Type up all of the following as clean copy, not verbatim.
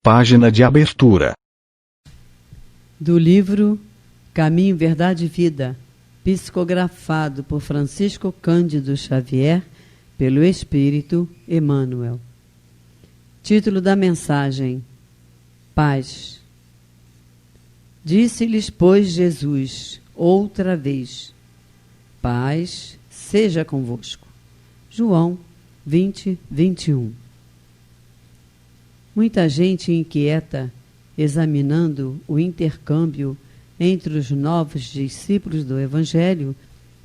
Página de abertura. Do livro Caminho, Verdade e Vida, psicografado por Francisco Cândido Xavier, pelo Espírito Emmanuel. Título da mensagem: Paz. Disse-lhes, pois, Jesus, outra vez: Paz seja convosco. João 20, 21. Muita gente inquieta, examinando o intercâmbio entre os novos discípulos do Evangelho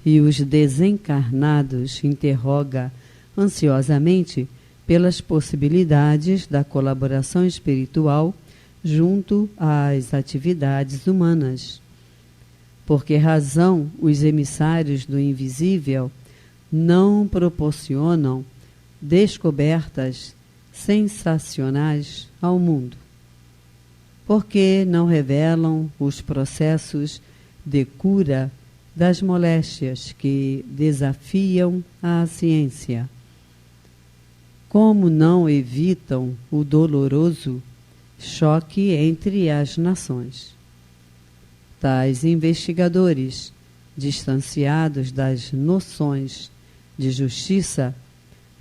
e os desencarnados, interroga ansiosamente pelas possibilidades da colaboração espiritual junto às atividades humanas. Por que razão os emissários do invisível não proporcionam descobertas sensacionais ao mundo? Por que não revelam os processos de cura das moléstias que desafiam a ciência? Como não evitam o doloroso choque entre as nações? Tais investigadores, distanciados das noções de justiça,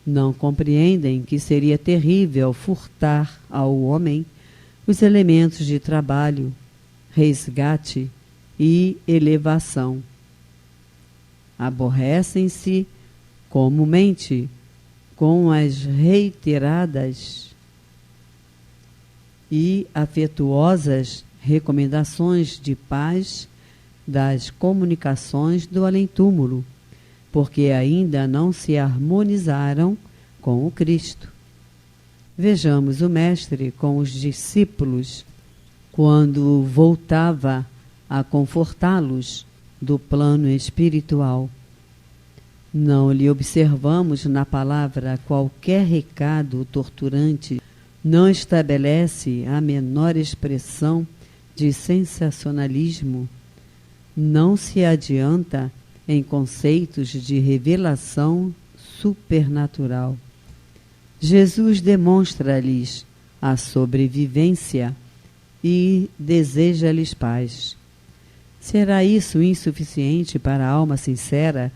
não compreendem que seria terrível furtar ao homem os elementos de trabalho, resgate e elevação. Aborrecem-se comumente com as reiteradas e afetuosas recomendações de paz das comunicações do além-túmulo, porque ainda não se harmonizaram com o Cristo. Vejamos o Mestre com os discípulos quando voltava a confortá-los do plano espiritual. Não lhe observamos na palavra qualquer recado torturante, não estabelece a menor expressão de sensacionalismo, não se adianta em conceitos de revelação supernatural. Jesus demonstra-lhes a sobrevivência e deseja-lhes paz. Será isso insuficiente para a alma sincera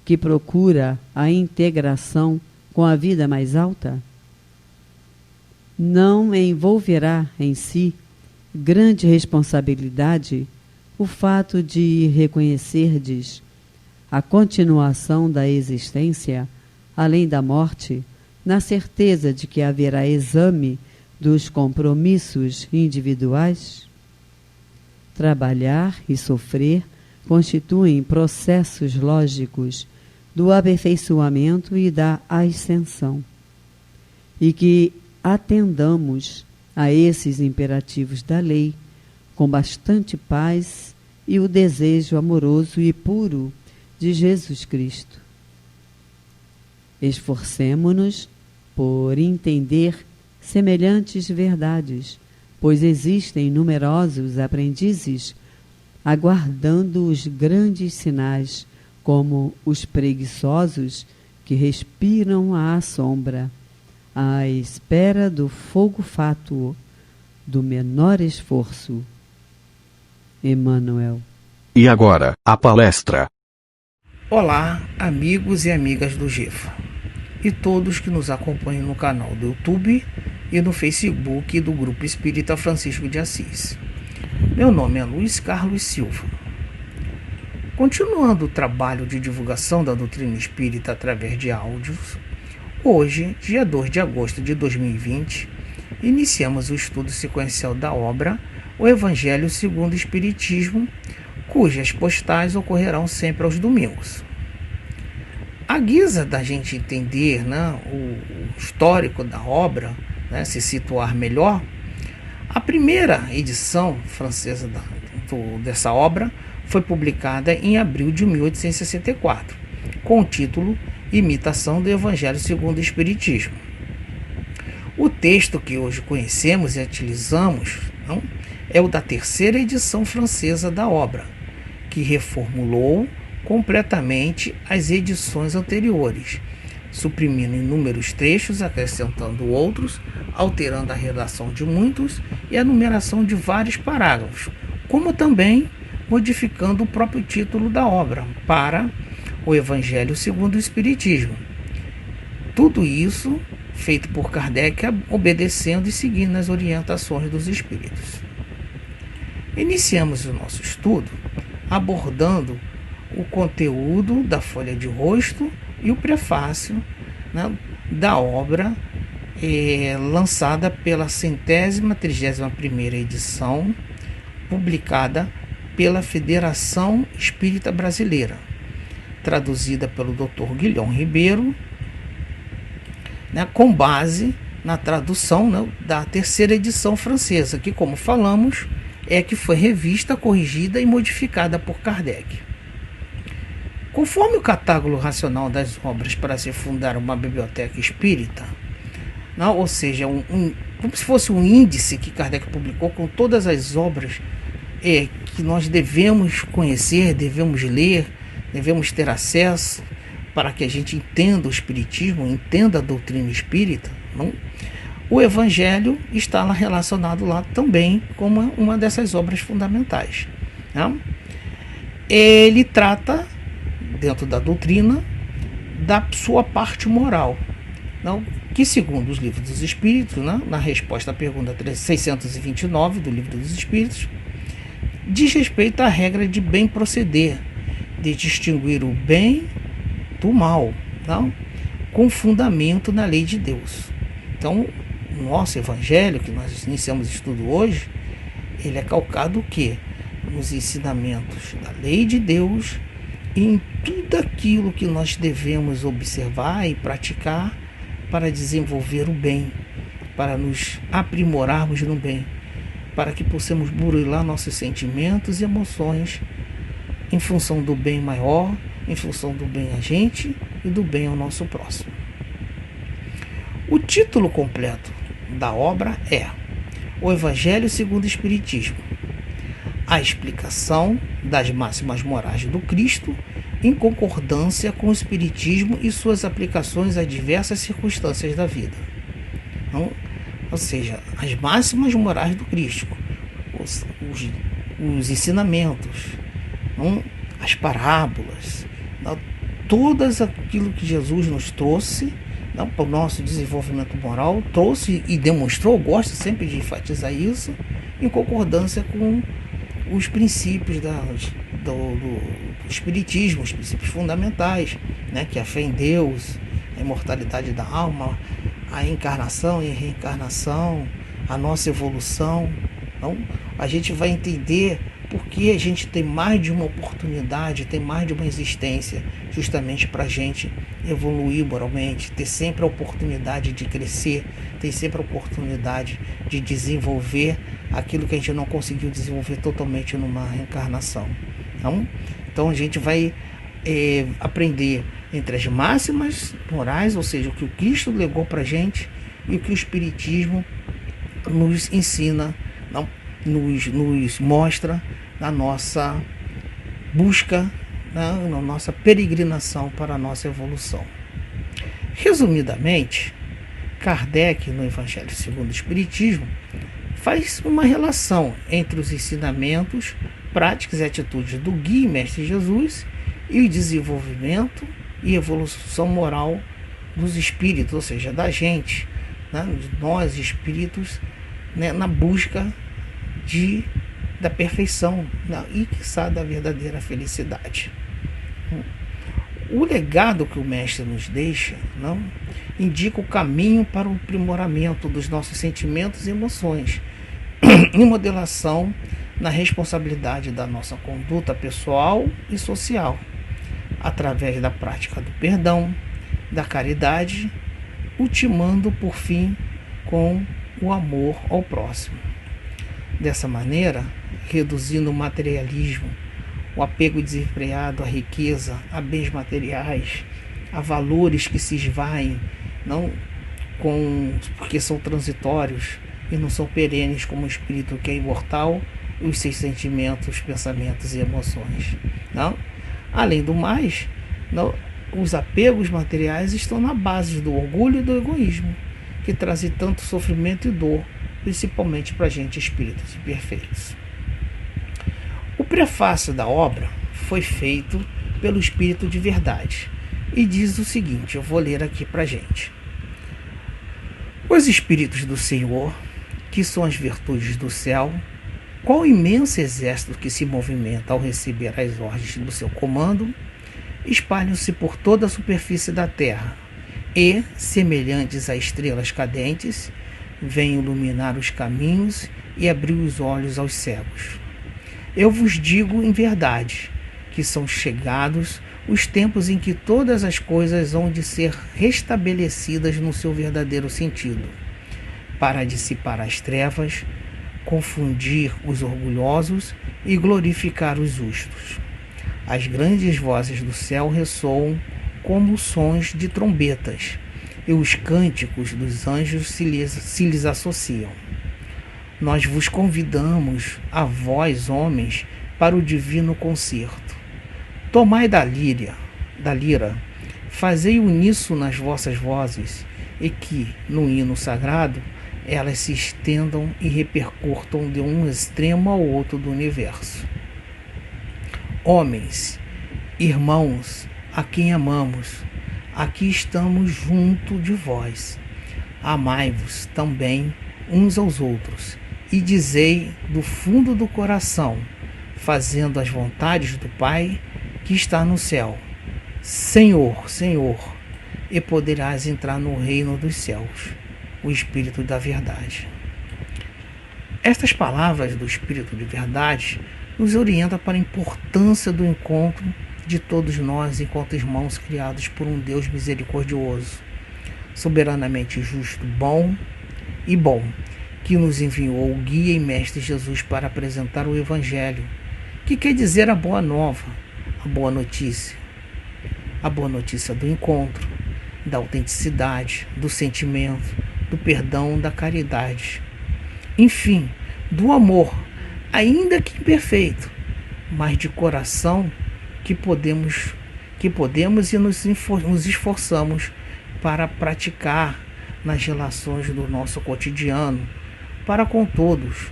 que procura a integração com a vida mais alta? Não envolverá em si grande responsabilidade o fato de reconhecerdes a continuação da existência além da morte, na certeza de que haverá exame dos compromissos individuais? Trabalhar e sofrer constituem processos lógicos do aperfeiçoamento e da ascensão, e que atendamos a esses imperativos da lei com bastante paz e o desejo amoroso e puro de Jesus Cristo. Esforcemo-nos por entender semelhantes verdades, pois existem numerosos aprendizes aguardando os grandes sinais, como os preguiçosos que respiram à sombra, à espera do fogo fátuo, do menor esforço. Emmanuel. E agora, a palestra. Olá, amigos e amigas do GEFA, e todos que nos acompanham no canal do YouTube e no Facebook do Grupo Espírita Francisco de Assis. Meu nome é Luiz Carlos Silva. Continuando o trabalho de divulgação da doutrina espírita através de áudios, hoje, dia 2 de agosto de 2020, iniciamos o estudo sequencial da obra O Evangelho segundo o Espiritismo, cujas postais ocorrerão sempre aos domingos. À guisa da gente entender, o histórico da obra, se situar melhor, a primeira edição francesa dessa obra foi publicada em abril de 1864, com o título Imitação do Evangelho segundo o Espiritismo. O texto que hoje conhecemos e utilizamos é o da terceira edição francesa da obra, que reformulou completamente as edições anteriores, suprimindo inúmeros trechos, acrescentando outros, alterando a redação de muitos e a numeração de vários parágrafos, como também modificando o próprio título da obra para o Evangelho segundo o Espiritismo. Tudo isso feito por Kardec, obedecendo e seguindo as orientações dos espíritos. Iniciamos o nosso estudo abordando o conteúdo da folha de rosto e o prefácio, né, da obra lançada pela 131ª edição, publicada pela Federação Espírita Brasileira, traduzida pelo Dr. Guilhom Ribeiro, né, com base na tradução, né, da 3ª edição francesa, que, como falamos, é que foi revista, corrigida e modificada por Kardec. Conforme o catálogo racional das obras para se fundar uma biblioteca espírita, não, ou seja, como se fosse um índice que Kardec publicou com todas as obras que nós devemos conhecer, devemos ler, devemos ter acesso, para que a gente entenda o Espiritismo, entenda a doutrina espírita, não? O Evangelho está lá relacionado lá também como uma dessas obras fundamentais. Não? Ele trata, dentro da doutrina, da sua parte moral, não? Que, segundo os livros dos Espíritos, né, na resposta à pergunta 629 do Livro dos Espíritos, diz respeito à regra de bem proceder, de distinguir o bem do mal, não? Com fundamento na lei de Deus. Então, o nosso Evangelho, que nós iniciamos o estudo hoje, ele é calcado o quê? Nos ensinamentos da lei de Deus e em tudo aquilo que nós devemos observar e praticar para desenvolver o bem, para nos aprimorarmos no bem, para que possamos burilar nossos sentimentos e emoções em função do bem maior, em função do bem a gente e do bem ao nosso próximo. O título completo da obra é O Evangelho segundo o Espiritismo, a explicação das máximas morais do Cristo em concordância com o Espiritismo e suas aplicações a diversas circunstâncias da vida. Então, ou seja, as máximas morais do Cristo, os ensinamentos, não? As parábolas, não? Todas aquilo que Jesus nos trouxe, não? Para o nosso desenvolvimento moral, trouxe e demonstrou, gosto sempre de enfatizar isso, em concordância com os princípios do Espiritismo, os princípios fundamentais, né? Que é a fé em Deus, a imortalidade da alma, a encarnação e a reencarnação, a nossa evolução. Então, a gente vai entender porque a gente tem mais de uma oportunidade, tem mais de uma existência, justamente para a gente evoluir moralmente, ter sempre a oportunidade de crescer, ter sempre a oportunidade de desenvolver aquilo que a gente não conseguiu desenvolver totalmente numa reencarnação. Então a gente vai aprender entre as máximas morais, ou seja, o que o Cristo legou para a gente e o que o Espiritismo nos ensina, nos mostra na nossa busca, na nossa peregrinação para a nossa evolução. Resumidamente, Kardec, no Evangelho segundo o Espiritismo, faz uma relação entre os ensinamentos, práticas e atitudes do Guia e Mestre Jesus e o desenvolvimento e evolução moral dos espíritos, ou seja, da gente, né, nós espíritos, né, na busca da perfeição, né, e quiçá da verdadeira felicidade. O legado que o Mestre nos deixa, não, indica o caminho para o aprimoramento dos nossos sentimentos e emoções, em modelação na responsabilidade da nossa conduta pessoal e social, através da prática do perdão, da caridade, ultimando por fim com o amor ao próximo. Dessa maneira, reduzindo o materialismo, o apego desenfreado à riqueza, a bens materiais, a valores que se esvaem, porque são transitórios e não são perenes como o espírito que é imortal, e os seus sentimentos, pensamentos e emoções. Além do mais, os apegos materiais estão na base do orgulho e do egoísmo, que trazem tanto sofrimento e dor, principalmente para a gente espíritos imperfeitos. O prefácio da obra foi feito pelo Espírito de Verdade e diz o seguinte, eu vou ler aqui para a gente. Os Espíritos do Senhor, que são as virtudes do céu, qual imenso exército que se movimenta ao receber as ordens do seu comando, espalham-se por toda a superfície da terra e, semelhantes a estrelas cadentes, vêm iluminar os caminhos e abrir os olhos aos cegos. Eu vos digo em verdade que são chegados os tempos em que todas as coisas hão de ser restabelecidas no seu verdadeiro sentido, para dissipar as trevas, confundir os orgulhosos e glorificar os justos. As grandes vozes do céu ressoam como sons de trombetas, e os cânticos dos anjos se lhes associam. Nós vos convidamos, a vós, homens, para o divino concerto. Tomai da lira, fazei uníssono nas vossas vozes, e que, no hino sagrado, elas se estendam e repercutam de um extremo ao outro do universo. Homens, irmãos, a quem amamos, aqui estamos junto de vós. Amai-vos também uns aos outros, e dizei do fundo do coração, fazendo as vontades do Pai que está no céu: Senhor, Senhor, e poderás entrar no reino dos céus, o Espírito da Verdade. Estas palavras do Espírito de Verdade nos orientam para a importância do encontro de todos nós enquanto irmãos criados por um Deus misericordioso, soberanamente justo, bom, que nos enviou o guia e mestre Jesus para apresentar o Evangelho, que quer dizer a boa nova, a boa notícia do encontro, da autenticidade, do sentimento, do perdão, da caridade, enfim, do amor, ainda que imperfeito, mas de coração que podemos e nos esforçamos para praticar nas relações do nosso cotidiano, para com todos,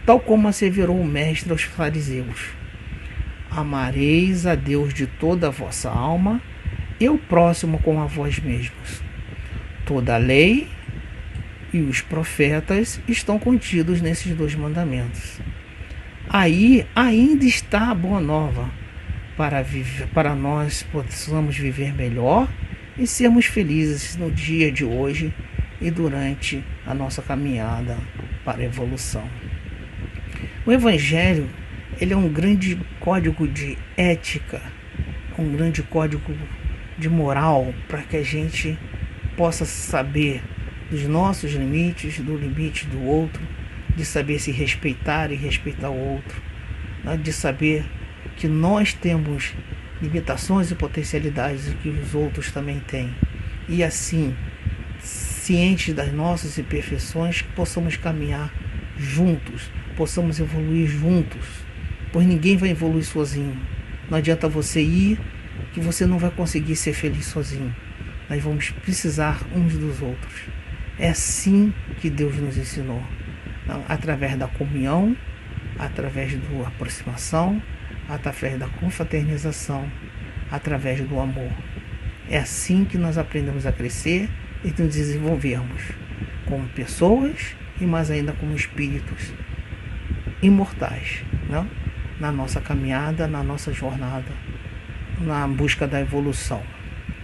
tal como asseverou o Mestre aos fariseus: amareis a Deus de toda a vossa alma e o próximo como a vós mesmos. Toda a lei e os profetas estão contidos nesses 2 mandamentos. Aí ainda está a boa nova, para nós possamos viver melhor e sermos felizes no dia de hoje e durante a nossa caminhada para a evolução. O Evangelho, ele é um grande código de ética, um grande código de moral, para que a gente possa saber dos nossos limites, do limite do outro, de saber se respeitar e respeitar o outro, né? De saber que nós temos limitações e potencialidades que os outros também têm. E assim, cientes das nossas imperfeições, que possamos caminhar juntos, possamos evoluir juntos, pois ninguém vai evoluir sozinho. Não adianta você ir, que você não vai conseguir ser feliz sozinho. Nós vamos precisar uns dos outros. É assim que Deus nos ensinou, através da comunhão, através da aproximação, através da confraternização, através do amor. É assim que nós aprendemos a crescer e nos desenvolvermos como pessoas e mais ainda como espíritos imortais, né? Na nossa caminhada, na nossa jornada, na busca da evolução,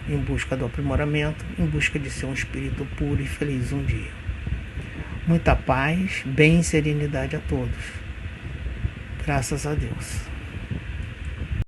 em busca do aprimoramento, em busca de ser um espírito puro e feliz um dia. Muita paz, bem e serenidade a todos. Graças a Deus.